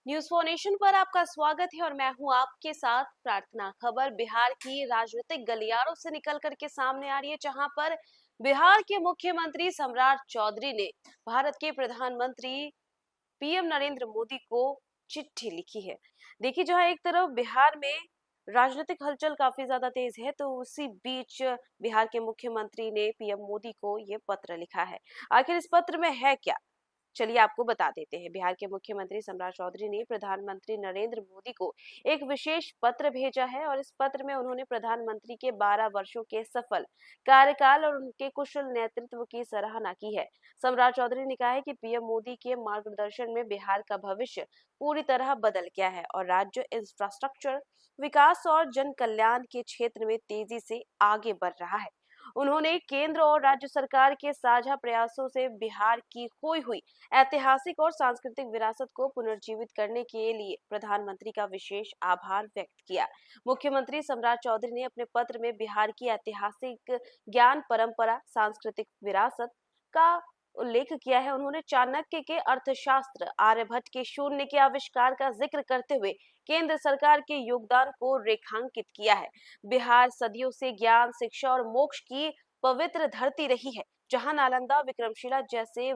News for nation पर आपका स्वागत है और मैं हूं आपके साथ प्रार्थना। खबर बिहार की राजनीतिक गलियारों से निकल करके सामने आ रही है, जहां पर बिहार के मुख्यमंत्री सम्राट चौधरी ने भारत के प्रधानमंत्री पीएम नरेंद्र मोदी को चिट्ठी लिखी है। देखिए, जहां एक तरफ बिहार में राजनीतिक हलचल काफी ज्यादा तेज है, तो उसी बीच बिहार के मुख्यमंत्री ने पीएम मोदी को ये पत्र लिखा है। आखिर इस पत्र में है क्या, चलिए आपको बता देते हैं। बिहार के मुख्यमंत्री सम्राट चौधरी ने प्रधानमंत्री नरेंद्र मोदी को एक विशेष पत्र भेजा है और इस पत्र में उन्होंने प्रधानमंत्री के 12 वर्षों के सफल कार्यकाल और उनके कुशल नेतृत्व की सराहना की है। सम्राट चौधरी ने कहा है कि पीएम मोदी के मार्गदर्शन में बिहार का भविष्य पूरी तरह बदल गया है और राज्य इंफ्रास्ट्रक्चर विकास और जन कल्याण के क्षेत्र में तेजी से आगे बढ़ रहा है। उन्होंने केंद्र और राज्य सरकार के साझा प्रयासों से बिहार की खोई हुई ऐतिहासिक और सांस्कृतिक विरासत को पुनर्जीवित करने के लिए प्रधानमंत्री का विशेष आभार व्यक्त किया। मुख्यमंत्री सम्राट चौधरी ने अपने पत्र में बिहार की ऐतिहासिक ज्ञान परंपरा, सांस्कृतिक विरासत का उल्लेख किया है। उन्होंने चाणक्य के अर्थशास्त्र, आर्यभट्ट के शून्य के आविष्कार का जिक्र करते हुए केंद्र सरकार के योगदान को रेखांकित किया है। बिहार सदियों से ज्ञान, शिक्षा और मोक्ष की पवित्र धरती रही है, जहां नालंदा, विक्रमशिला जैसे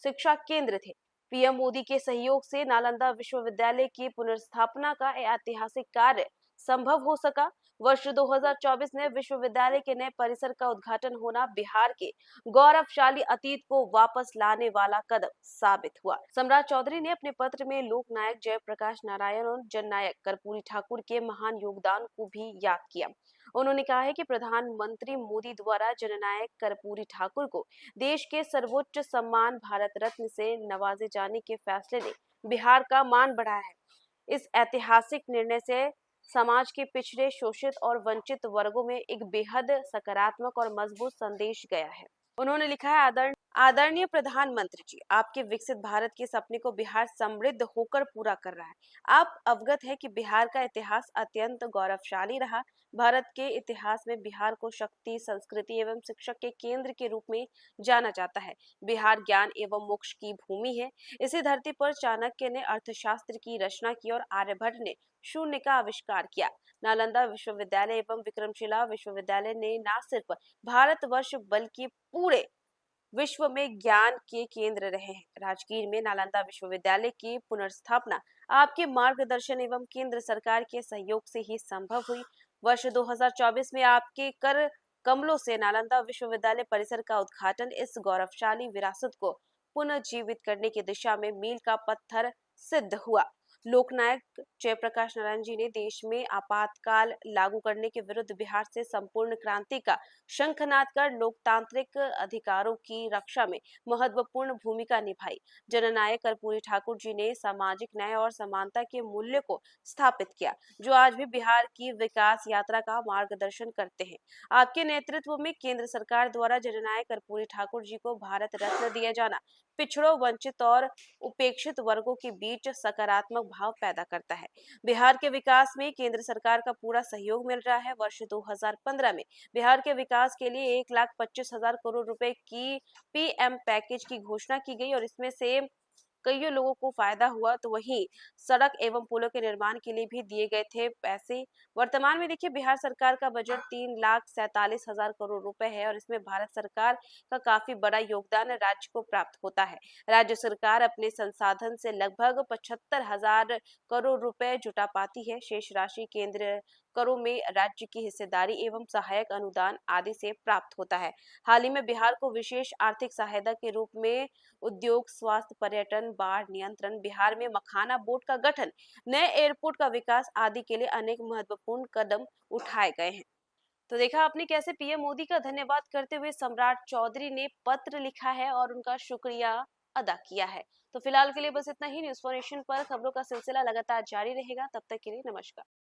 शिक्षा केंद्र थे। पीएम मोदी के सहयोग से नालंदा विश्वविद्यालय की पुनर्स्थापना का ऐतिहासिक कार्य संभव हो सका। वर्ष 2024 में विश्वविद्यालय के नए परिसर का उद्घाटन होना बिहार के गौरवशाली अतीत को वापस लाने वाला कदम साबित हुआ। सम्राट चौधरी ने अपने पत्र में लोक नायक जयप्रकाश नारायण और जननायक कर्पूरी ठाकुर के महान योगदान को भी याद किया। उन्होंने कहा है कि प्रधानमंत्री मोदी द्वारा जननायक कर्पूरी ठाकुर को देश के सर्वोच्च सम्मान भारत रत्न से नवाजे जाने के फैसले ने बिहार का मान बढ़ाया है। इस ऐतिहासिक निर्णय से समाज के पिछड़े, शोषित और वंचित वर्गों में एक बेहद सकारात्मक और मजबूत संदेश गया है। उन्होंने लिखा है, आदरणीय प्रधानमंत्री जी, आपके विकसित भारत के सपने को बिहार समृद्ध होकर पूरा कर रहा है। आप अवगत है कि बिहार का इतिहास अत्यंत गौरवशाली रहा। भारत के इतिहास में बिहार को शक्ति, संस्कृति एवं शिक्षा के केंद्र के रूप में जाना जाता है। बिहार ज्ञान एवं मोक्ष की भूमि है। इसी धरती पर चाणक्य ने अर्थशास्त्र की रचना की और आर्यभट्ट ने शून्य का आविष्कार किया। नालंदा विश्वविद्यालय एवं विक्रमशिला विश्वविद्यालय ने न सिर्फ भारतवर्ष बल्कि पूरे विश्व में ज्ञान के केंद्र रहे हैं। राजगीर में नालंदा विश्वविद्यालय की पुनर्स्थापना आपके मार्गदर्शन एवं केंद्र सरकार के सहयोग से ही संभव हुई। वर्ष 2024 में आपके कर कमलों से नालंदा विश्वविद्यालय परिसर का उद्घाटन इस गौरवशाली विरासत को पुनर्जीवित करने की दिशा में मील का पत्थर सिद्ध हुआ। लोकनायक जयप्रकाश नारायण जी ने देश में आपातकाल लागू करने के विरुद्ध बिहार से संपूर्ण क्रांति का शंखनाद कर लोकतांत्रिक अधिकारों की रक्षा में महत्वपूर्ण भूमिका निभाई। जननायक कर्पूरी ठाकुर जी ने सामाजिक न्याय और समानता के मूल्य को स्थापित किया, जो आज भी बिहार की विकास यात्रा का मार्गदर्शन करते हैं। आपके नेतृत्व में केंद्र सरकार द्वारा जननायक कर्पूरी ठाकुर जी को भारत रत्न दिया जाना पिछड़ों, वंचित और उपेक्षित वर्गों के बीच सकारात्मक भाव पैदा करता है। बिहार के विकास में केंद्र सरकार का पूरा सहयोग मिल रहा है। वर्ष 2015 में बिहार के विकास के लिए 1,25,000 करोड़ रुपए की पीएम पैकेज की घोषणा की गई और इसमें से कई लोगों को फायदा हुआ, तो वहीं सड़क एवं पुलों के निर्माण के लिए भी दिए गए थे पैसे। वर्तमान में देखिए, बिहार सरकार का बजट 3,47,000 करोड़ रुपए है और इसमें भारत सरकार का काफी बड़ा योगदान राज्य को प्राप्त होता है। राज्य सरकार अपने संसाधन से लगभग 75,000 करोड़ रुपए जुटा पाती है। शेष राशि केंद्र करों में राज्य की हिस्सेदारी एवं सहायक अनुदान आदि से प्राप्त होता है। हाल ही में बिहार को विशेष आर्थिक सहायता के रूप में उद्योग, स्वास्थ्य, पर्यटन, बाढ़ नियंत्रण, बिहार में मखाना बोर्ड का गठन, नए एयरपोर्ट का विकास आदि के लिए अनेक महत्वपूर्ण कदम उठाए गए हैं। तो देखा आपने कैसे पीएम मोदी का धन्यवाद करते हुए सम्राट चौधरी ने पत्र लिखा है और उनका शुक्रिया अदा किया है। तो फिलहाल के लिए बस इतना ही। न्यूज़ फॉर नेशन पर खबरों का सिलसिला लगातार जारी रहेगा। तब तक के लिए नमस्कार।